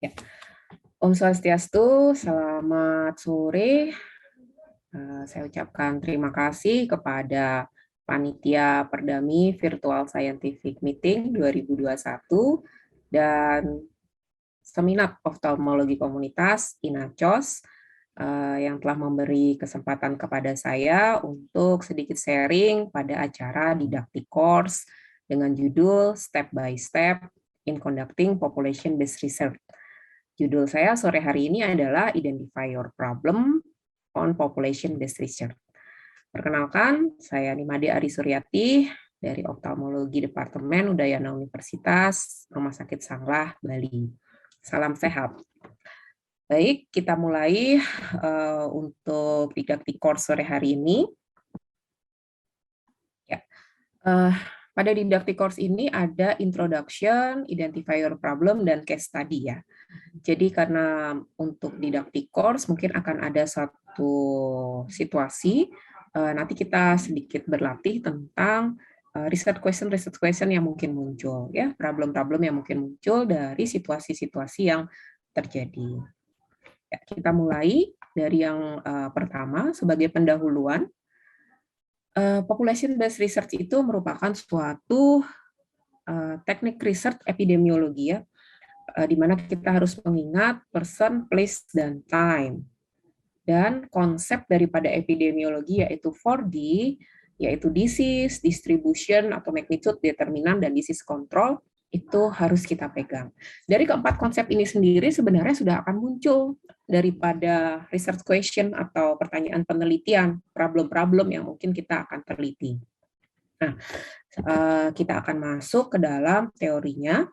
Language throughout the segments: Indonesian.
Ya. Om Swastiastu, selamat sore. Saya ucapkan terima kasih kepada Panitia Perdami Virtual Scientific Meeting 2021 dan Seminat Oftalmologi Komunitas INACOS yang telah memberi kesempatan kepada saya untuk sedikit sharing pada acara didaktik course dengan judul Step by Step in Conducting Population-Based Research. Judul saya sore hari ini adalah Identify Your Problem on Population-Based Research. Perkenalkan, saya Nimade Ari Suryati dari Oftalmologi Departemen Udayana Universitas Rumah Sakit Sanglah, Bali. Salam sehat. Baik, kita mulai untuk didaktik course sore hari ini. Ya. Pada didaktik course ini ada introduction, identify your problem, dan case study ya. Jadi karena untuk didaktik course mungkin akan ada satu situasi, nanti kita sedikit berlatih tentang research question yang mungkin muncul, ya, problem-problem yang mungkin muncul dari situasi-situasi yang terjadi. Ya, kita mulai dari yang pertama sebagai pendahuluan. Population-based research itu merupakan suatu teknik research epidemiologi ya, di mana kita harus mengingat person, place, dan time. Dan konsep daripada epidemiologi yaitu 4D, yaitu disease, distribution atau magnitude, determinan, dan disease control, itu harus kita pegang. Dari keempat konsep ini sendiri sebenarnya sudah akan muncul daripada research question atau pertanyaan penelitian, problem-problem yang mungkin kita akan teliti. Nah, kita akan masuk ke dalam teorinya.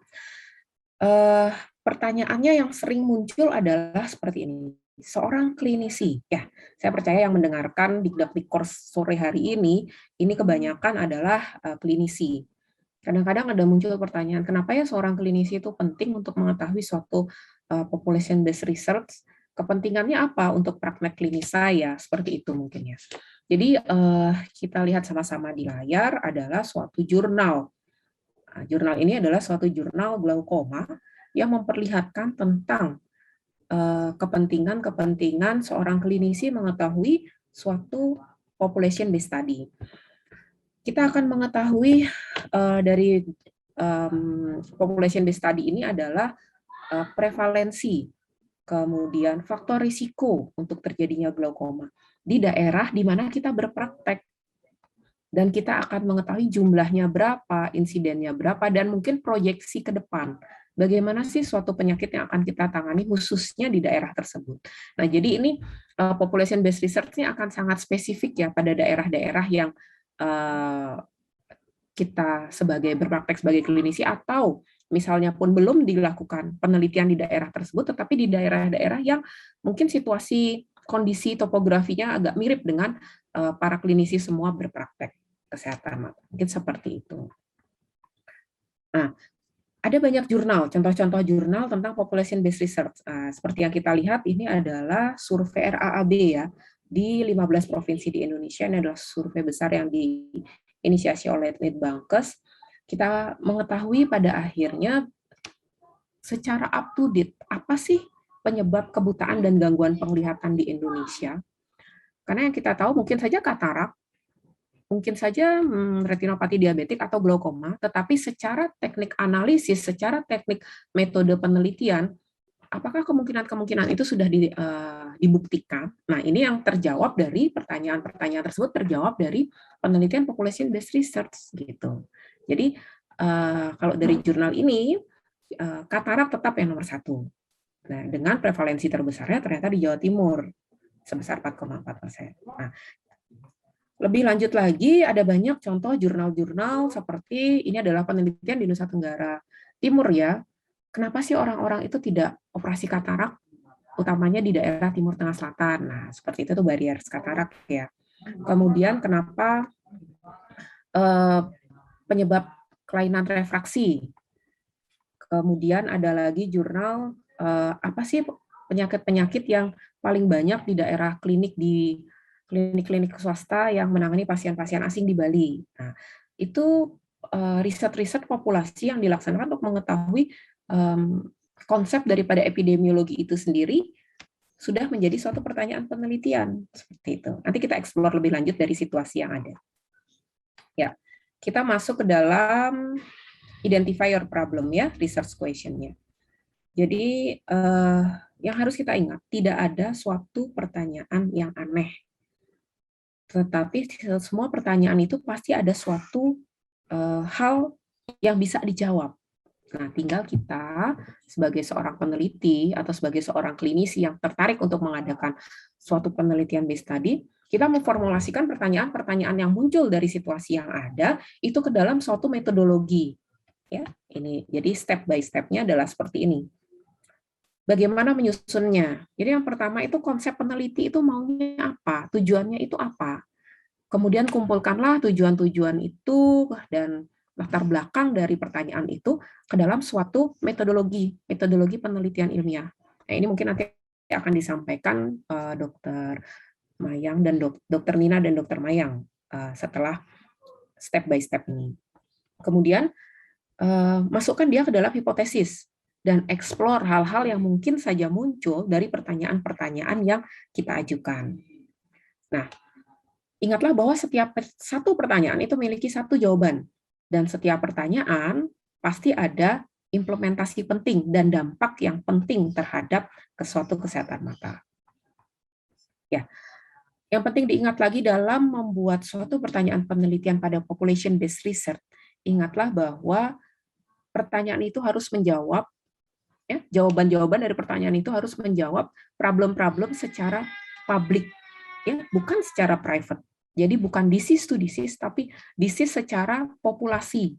Pertanyaannya yang sering muncul adalah seperti ini. Seorang klinisi, ya, saya percaya yang mendengarkan didaktik course sore hari ini kebanyakan adalah klinisi. Kadang-kadang ada muncul pertanyaan, kenapa ya seorang klinisi itu penting untuk mengetahui suatu population-based research? Kepentingannya apa untuk praktek klinis saya? Seperti itu mungkin ya. Jadi kita lihat sama-sama di layar adalah suatu jurnal. Nah, jurnal ini adalah suatu jurnal glaukoma yang memperlihatkan tentang kepentingan seorang klinisi mengetahui suatu population-based study. Kita akan mengetahui dari population-based study ini adalah prevalensi, kemudian faktor risiko untuk terjadinya glaukoma di daerah di mana kita berpraktek. Dan kita akan mengetahui jumlahnya berapa, insidennya berapa, dan mungkin proyeksi ke depan. Bagaimana sih suatu penyakit yang akan kita tangani khususnya di daerah tersebut. Nah, jadi ini population-based research-nya akan sangat spesifik ya pada daerah-daerah yang kita berpraktek sebagai klinisi, atau misalnya pun belum dilakukan penelitian di daerah tersebut, tetapi di daerah-daerah yang mungkin situasi kondisi topografinya agak mirip dengan para klinisi semua berpraktek kesehatan mata. Mungkin seperti itu. Nah, ada banyak jurnal, contoh-contoh jurnal tentang population-based research. Seperti yang kita lihat, ini adalah survei RAAB ya, di 15 provinsi di Indonesia. Ini adalah survei besar yang diinisiasi oleh Litbangkes. Kita mengetahui pada akhirnya secara up to date, apa sih penyebab kebutaan dan gangguan penglihatan di Indonesia? Karena yang kita tahu mungkin saja katarak, mungkin saja retinopati diabetik atau glaukoma, tetapi secara teknik analisis, secara teknik metode penelitian, apakah kemungkinan-kemungkinan itu sudah dibuktikan? Nah, ini yang terjawab dari pertanyaan-pertanyaan tersebut, terjawab dari penelitian population-based research gitu. Jadi, kalau dari jurnal ini, katarak tetap yang nomor 1. Nah, dengan prevalensi terbesarnya ternyata di Jawa Timur, sebesar 4,4%. Nah, lebih lanjut lagi, ada banyak contoh jurnal-jurnal seperti ini adalah penelitian di Nusa Tenggara Timur ya. Kenapa sih orang-orang itu tidak operasi katarak, utamanya di daerah Timur Tengah Selatan? Nah, seperti itu tuh barier katarak ya. Kemudian kenapa penyebab kelainan refraksi? Kemudian ada lagi jurnal apa sih penyakit-penyakit yang paling banyak di daerah klinik di klinik-klinik swasta yang menangani pasien-pasien asing di Bali. Nah, itu riset-riset populasi yang dilaksanakan untuk mengetahui konsep daripada epidemiologi itu sendiri sudah menjadi suatu pertanyaan penelitian seperti itu. Nanti kita eksplor lebih lanjut dari situasi yang ada. Ya, kita masuk ke dalam identify your problem ya, research question-nya. Jadi yang harus kita ingat, tidak ada suatu pertanyaan yang aneh. Tetapi semua pertanyaan itu pasti ada suatu hal yang bisa dijawab. Nah, tinggal kita sebagai seorang peneliti atau sebagai seorang klinisi yang tertarik untuk mengadakan suatu penelitian base study, kita memformulasikan pertanyaan-pertanyaan yang muncul dari situasi yang ada itu ke dalam suatu metodologi. Ya, ini jadi step by step-nya adalah seperti ini. Bagaimana menyusunnya? Jadi yang pertama itu konsep peneliti itu maunya apa? Tujuannya itu apa? Kemudian kumpulkanlah tujuan-tujuan itu dan latar belakang dari pertanyaan itu ke dalam suatu metodologi penelitian ilmiah. Nah, ini mungkin nanti akan disampaikan Dr. Mayang dan Dr. Nina dan Dr. Mayang setelah step by step ini. Kemudian masukkan dia ke dalam hipotesis dan explore hal-hal yang mungkin saja muncul dari pertanyaan-pertanyaan yang kita ajukan. Nah, ingatlah bahwa setiap satu pertanyaan itu memiliki satu jawaban. Dan setiap pertanyaan pasti ada implementasi penting dan dampak yang penting terhadap suatu kesehatan mata. Ya, yang penting diingat lagi dalam membuat suatu pertanyaan penelitian pada population-based research, ingatlah bahwa pertanyaan itu harus menjawab, ya, jawaban-jawaban dari pertanyaan itu harus menjawab problem-problem secara publik, ya, bukan secara private. Jadi bukan disease to disease, tapi disease secara populasi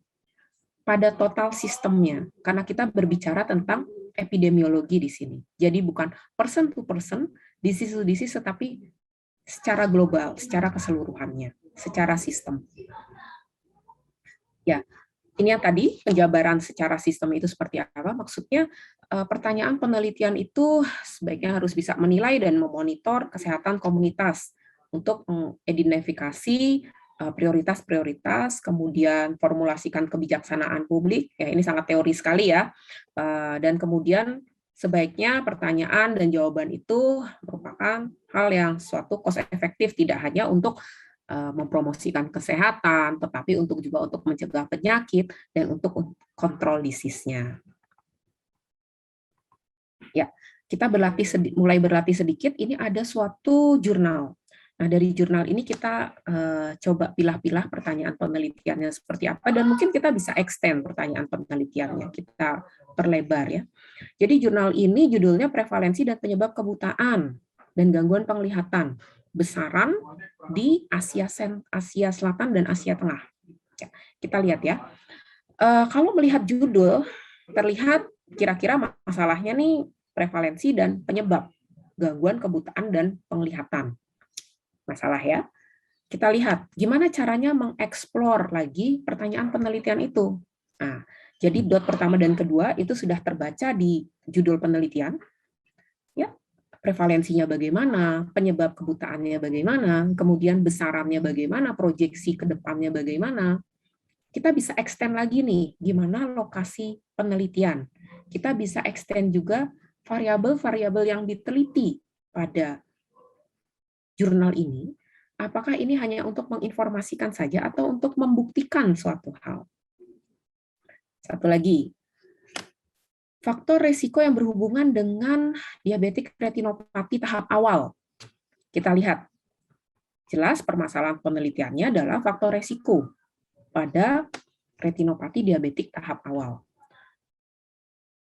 pada total sistemnya. Karena kita berbicara tentang epidemiologi di sini. Jadi bukan person to person, disease to disease, tetapi secara global, secara keseluruhannya, secara sistem. Ya, ini yang tadi penjabaran secara sistem itu seperti apa? Maksudnya pertanyaan penelitian itu sebaiknya harus bisa menilai dan memonitor kesehatan komunitas untuk mengidentifikasi prioritas-prioritas, kemudian formulasikan kebijaksanaan publik, ya ini sangat teori sekali ya, dan kemudian sebaiknya pertanyaan dan jawaban itu merupakan hal yang suatu cost efektif, tidak hanya untuk mempromosikan kesehatan, tetapi juga untuk mencegah penyakit dan untuk kontrol disease-nya. Ya, kita mulai berlatih sedikit. Ini ada suatu jurnal. Nah, dari jurnal ini kita coba pilah-pilah pertanyaan penelitiannya seperti apa, dan mungkin kita bisa extend pertanyaan penelitiannya, kita perlebar ya. Jadi jurnal ini judulnya Prevalensi dan Penyebab Kebutaan dan Gangguan Penglihatan Besaran di Asia Selatan dan Asia Tengah. Ya, kita lihat ya. Kalau melihat judul, terlihat kira-kira masalahnya nih prevalensi dan penyebab gangguan kebutaan dan penglihatan. Masalah ya. Kita lihat gimana caranya mengeksplor lagi pertanyaan penelitian itu. Nah, jadi dot pertama dan kedua itu sudah terbaca di judul penelitian. Ya, prevalensinya bagaimana, penyebab kebutaannya bagaimana, kemudian besarannya bagaimana, proyeksi ke depannya bagaimana. Kita bisa extend lagi nih, gimana lokasi penelitian. Kita bisa extend juga variabel-variabel yang diteliti pada jurnal ini, apakah ini hanya untuk menginformasikan saja atau untuk membuktikan suatu hal. Satu lagi, faktor resiko yang berhubungan dengan diabetik retinopati tahap awal. Kita lihat, jelas permasalahan penelitiannya adalah faktor resiko pada retinopati diabetik tahap awal.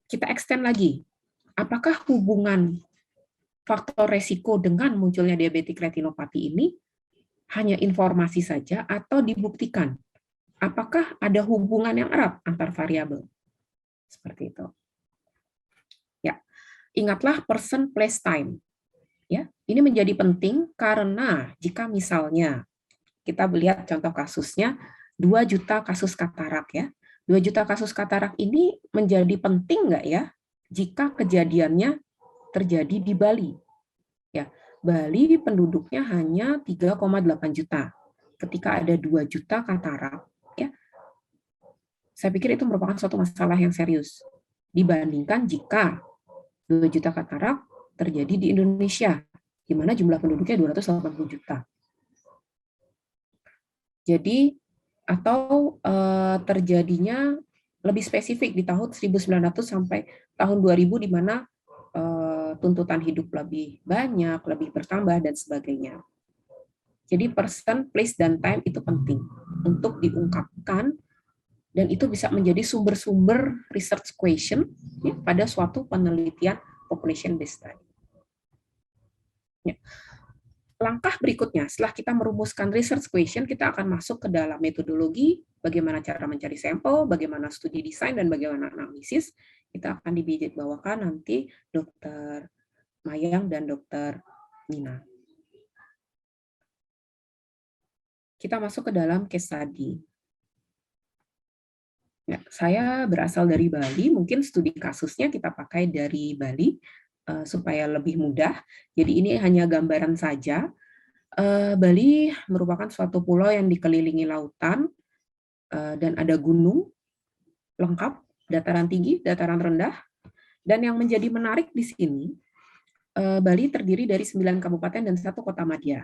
Kita extend lagi, apakah hubungan faktor resiko dengan munculnya diabetik retinopati ini hanya informasi saja atau dibuktikan? Apakah ada hubungan yang erat antar variabel? Seperti itu. Ya, ingatlah person, place, time. Ya, ini menjadi penting karena jika misalnya kita melihat contoh kasusnya 2 juta kasus katarak ya. 2 juta kasus katarak ini menjadi penting nggak ya jika kejadiannya terjadi di Bali? Ya, Bali penduduknya hanya 3,8 juta. Ketika ada 2 juta katarak, ya, saya pikir itu merupakan suatu masalah yang serius. dibandingkan jika 2 juta katarak terjadi di Indonesia, di mana jumlah penduduknya 280 juta. Jadi, atau terjadinya lebih spesifik di tahun 1900 sampai tahun 2000, di mana tuntutan hidup lebih banyak, lebih bertambah, dan sebagainya. Jadi person, place, dan time itu penting untuk diungkapkan, dan itu bisa menjadi sumber-sumber research question ya, pada suatu penelitian population based study. Ya. Langkah berikutnya, setelah kita merumuskan research question, kita akan masuk ke dalam metodologi, bagaimana cara mencari sampel, bagaimana studi desain, dan bagaimana analisis. Kita akan dibijak bawakan nanti Dr. Mayang dan Dr. Nina. Kita masuk ke dalam case study. Ya, saya berasal dari Bali, mungkin studi kasusnya kita pakai dari Bali, supaya lebih mudah. Jadi ini hanya gambaran saja. Bali merupakan suatu pulau yang dikelilingi lautan, dan ada gunung lengkap, dataran tinggi, dataran rendah, dan yang menjadi menarik di sini, Bali terdiri dari 9 kabupaten dan 1 kota madya.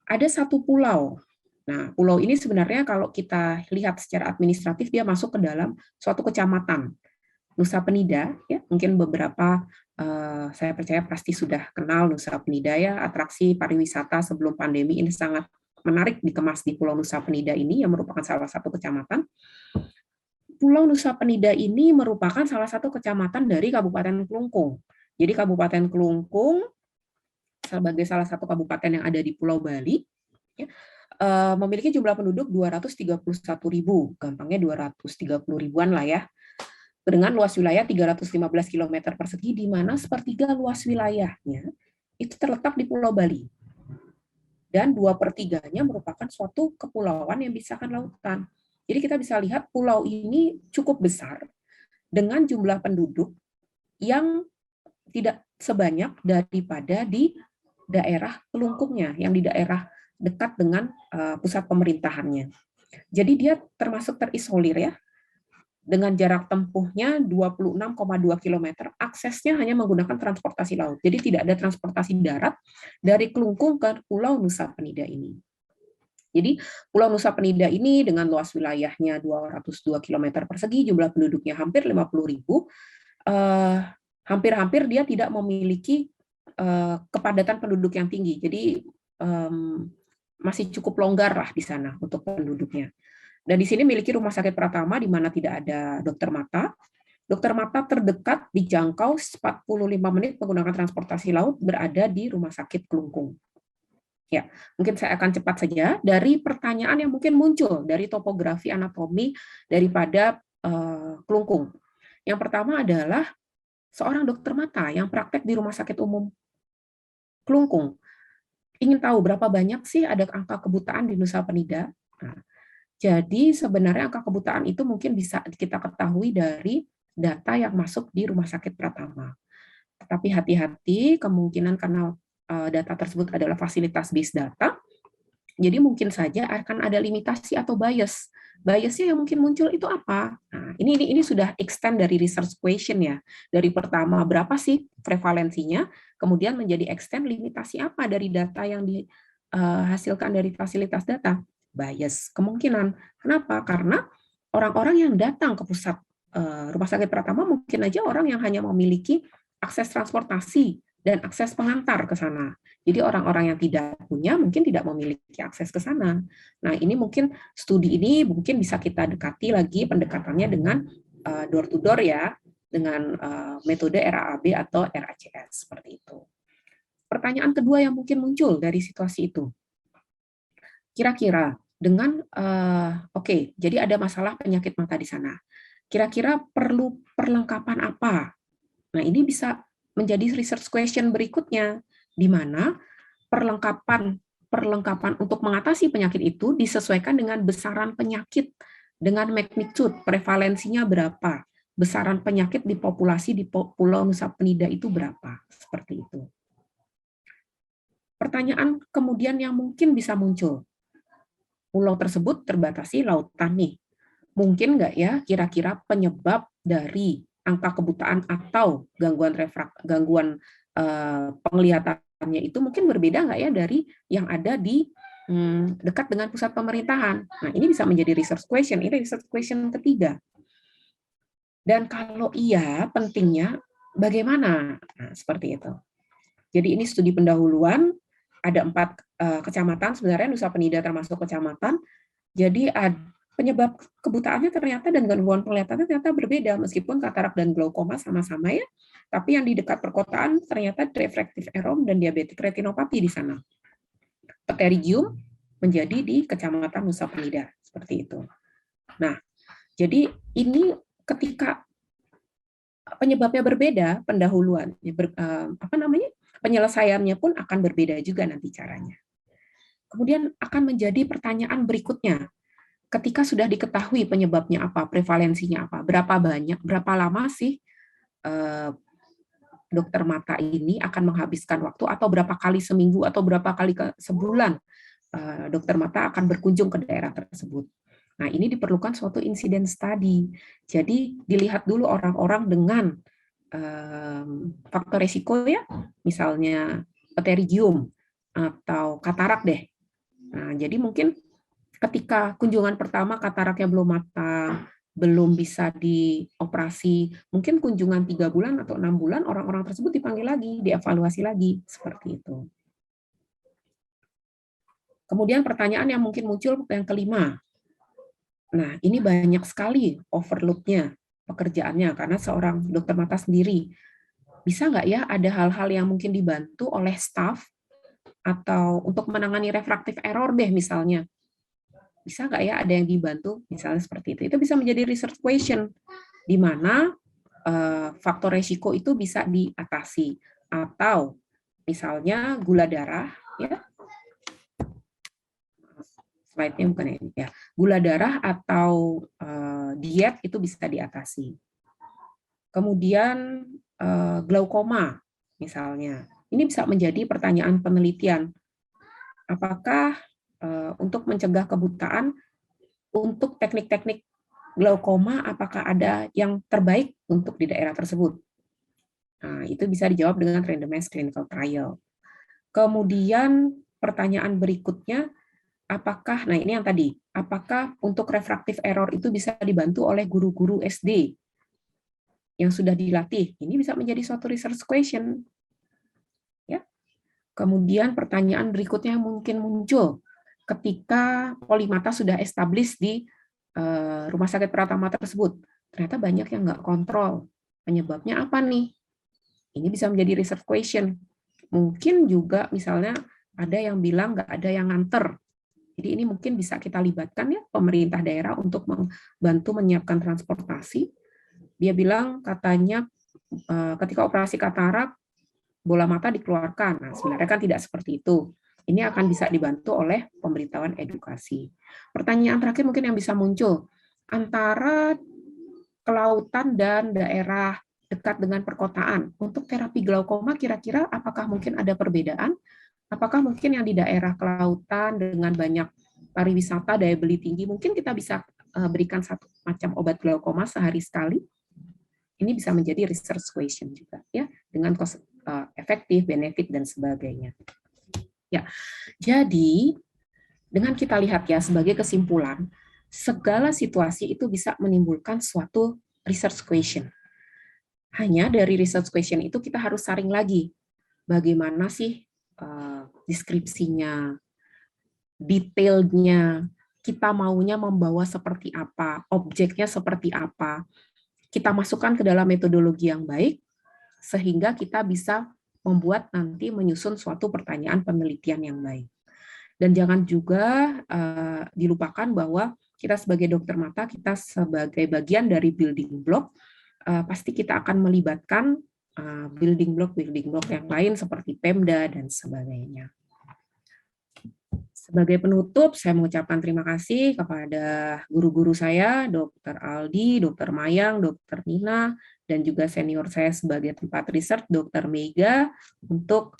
Ada 1 pulau. Nah, pulau ini sebenarnya kalau kita lihat secara administratif, dia masuk ke dalam suatu kecamatan, Nusa Penida, ya, mungkin beberapa saya percaya pasti sudah kenal Nusa Penida ya, atraksi pariwisata sebelum pandemi ini sangat menarik dikemas di Pulau Nusa Penida ini, yang merupakan salah satu kecamatan. Pulau Nusa Penida ini merupakan salah satu kecamatan dari Kabupaten Klungkung. Jadi Kabupaten Klungkung sebagai salah satu kabupaten yang ada di Pulau Bali, ya, memiliki jumlah penduduk 231.000, gampangnya 230 ribuan lah ya, dengan luas wilayah 315 km persegi, di mana sepertiga luas wilayahnya itu terletak di Pulau Bali. Dan 2/3-nya merupakan suatu kepulauan yang berisikan lautan. Jadi kita bisa lihat pulau ini cukup besar, dengan jumlah penduduk yang tidak sebanyak daripada di daerah pelungkungnya, yang di daerah dekat dengan pusat pemerintahannya. Jadi dia termasuk terisolir ya, dengan jarak tempuhnya 26,2 km, aksesnya hanya menggunakan transportasi laut. Jadi tidak ada transportasi darat dari Klungkung ke Pulau Nusa Penida ini. Jadi Pulau Nusa Penida ini dengan luas wilayahnya 202 km persegi, jumlah penduduknya hampir 50.000, hampir-hampir dia tidak memiliki kepadatan penduduk yang tinggi. Jadi masih cukup longgar lah di sana untuk penduduknya. Dan di sini memiliki rumah sakit Pratama di mana tidak ada dokter mata. Dokter mata terdekat dijangkau 45 menit menggunakan transportasi laut berada di Rumah Sakit Klungkung. Ya, mungkin saya akan cepat saja dari pertanyaan yang mungkin muncul dari topografi anatomi daripada Klungkung. Yang pertama adalah seorang dokter mata yang praktek di Rumah Sakit Umum Klungkung ingin tahu berapa banyak sih ada angka kebutaan di Nusa Penida. Nah, jadi sebenarnya angka kebutaan itu mungkin bisa kita ketahui dari data yang masuk di Rumah Sakit Pratama. Tetapi hati-hati, kemungkinan karena data tersebut adalah fasilitas based data, jadi mungkin saja akan ada limitasi atau bias. Biasnya yang mungkin muncul itu apa? Nah, ini sudah extend dari research question ya. Dari pertama berapa sih prevalensinya, kemudian menjadi extend limitasi apa dari data yang dihasilkan dari fasilitas data. Bias kemungkinan. Kenapa? Karena orang-orang yang datang ke pusat Rumah Sakit Pratama mungkin aja orang yang hanya memiliki akses transportasi dan akses pengantar ke sana. Jadi orang-orang yang tidak punya mungkin tidak memiliki akses ke sana. Nah, ini mungkin studi ini mungkin bisa kita dekati lagi pendekatannya dengan door to door ya, dengan metode RAAB atau RACS seperti itu. Pertanyaan kedua yang mungkin muncul dari situasi itu, kira-kira dengan oke, jadi ada masalah penyakit mata di sana. Kira-kira perlu perlengkapan apa? Nah, ini bisa menjadi research question berikutnya, di mana perlengkapan untuk mengatasi penyakit itu disesuaikan dengan besaran penyakit, dengan magnitude, prevalensinya berapa, besaran penyakit di populasi di Pulau Nusa Penida itu berapa, seperti itu. Pertanyaan kemudian yang mungkin bisa muncul, pulau tersebut terbatasi lautan nih, mungkin nggak ya kira-kira penyebab dari angka kebutaan atau gangguan penglihatannya itu mungkin berbeda nggak ya dari yang ada di dekat dengan pusat pemerintahan. Nah, ini bisa menjadi research question. Ini research question ketiga. Dan kalau iya, pentingnya bagaimana? Nah, seperti itu. Jadi ini studi pendahuluan, ada 4 kecamatan, sebenarnya Nusa Penida termasuk kecamatan. Jadi penyebab kebutaannya ternyata dan gangguan penglihatannya ternyata berbeda, meskipun katarak dan glaukoma sama-sama ya, tapi yang di dekat perkotaan ternyata refractive error dan diabetic retinopati di sana. Pterygium menjadi di kecamatan Nusa Penida, seperti itu. Nah, jadi ini ketika penyebabnya berbeda, pendahuluan, penyelesaiannya pun akan berbeda juga nanti caranya. Kemudian akan menjadi pertanyaan berikutnya, ketika sudah diketahui penyebabnya apa, prevalensinya apa, berapa banyak, berapa lama sih dokter mata ini akan menghabiskan waktu, atau berapa kali seminggu, atau berapa kali sebulan dokter mata akan berkunjung ke daerah tersebut. Nah, ini diperlukan suatu insiden study. Jadi, dilihat dulu orang-orang dengan faktor risiko ya, misalnya pterygium atau katarak deh. Nah, jadi mungkin ketika kunjungan pertama kataraknya belum matang, belum bisa dioperasi, mungkin kunjungan 3 bulan atau 6 bulan orang-orang tersebut dipanggil lagi, dievaluasi lagi, seperti itu. Kemudian pertanyaan yang mungkin muncul yang kelima. Nah, ini banyak sekali overload-nya pekerjaannya, karena seorang dokter mata sendiri. Bisa nggak ya ada hal-hal yang mungkin dibantu oleh staff, atau untuk menangani refractive error deh misalnya. Bisa nggak ya ada yang dibantu, misalnya seperti itu. Itu bisa menjadi research question, di mana faktor resiko itu bisa diatasi. Atau misalnya gula darah, ya, slide-nya bukan ini ya, gula darah atau diet itu bisa diatasi. Kemudian glaukoma misalnya, ini bisa menjadi pertanyaan penelitian. Apakah untuk mencegah kebutaan, untuk teknik-teknik glaukoma, apakah ada yang terbaik untuk di daerah tersebut? Nah, itu bisa dijawab dengan randomized clinical trial. Kemudian pertanyaan berikutnya, apakah, nah ini yang tadi, apakah untuk refractive error itu bisa dibantu oleh guru-guru SD yang sudah dilatih? Ini bisa menjadi suatu research question. Ya. Kemudian pertanyaan berikutnya yang mungkin muncul ketika polimata sudah established di rumah sakit Pratama tersebut. Ternyata banyak yang nggak kontrol. Penyebabnya apa nih? Ini bisa menjadi research question. Mungkin juga misalnya ada yang bilang nggak ada yang nganter. Jadi ini mungkin bisa kita libatkan ya pemerintah daerah untuk membantu menyiapkan transportasi. Dia bilang katanya ketika operasi katarak bola mata dikeluarkan. Nah, sebenarnya kan tidak seperti itu. Ini akan bisa dibantu oleh pemberitahuan edukasi. Pertanyaan terakhir mungkin yang bisa muncul, antara kelautan dan daerah dekat dengan perkotaan, untuk terapi glaukoma kira-kira apakah mungkin ada perbedaan? Apakah mungkin yang di daerah kelautan dengan banyak pariwisata, daya beli tinggi, mungkin kita bisa berikan satu macam obat glaukoma sehari sekali? Ini bisa menjadi research question juga ya, dengan cost efektif, benefit dan sebagainya. Ya, jadi dengan kita lihat ya sebagai kesimpulan, segala situasi itu bisa menimbulkan suatu research question. Hanya dari research question itu kita harus saring lagi, bagaimana sih deskripsinya, detailnya, kita maunya membawa seperti apa, objeknya seperti apa, kita masukkan ke dalam metodologi yang baik, sehingga kita bisa membuat nanti menyusun suatu pertanyaan penelitian yang baik. Dan jangan juga dilupakan bahwa kita sebagai dokter mata, kita sebagai bagian dari building block, pasti kita akan melibatkan building block yang lain seperti Pemda dan sebagainya. Sebagai penutup, saya mengucapkan terima kasih kepada guru-guru saya, Dr. Aldi, Dr. Mayang, Dr. Nina, dan juga senior saya sebagai tempat research, Dr. Mega, untuk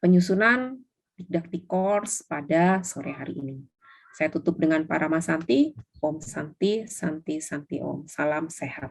penyusunan didaktik course pada sore hari ini. Saya tutup dengan Paramasanti, Om Santi, Santi, Santi Om. Salam sehat.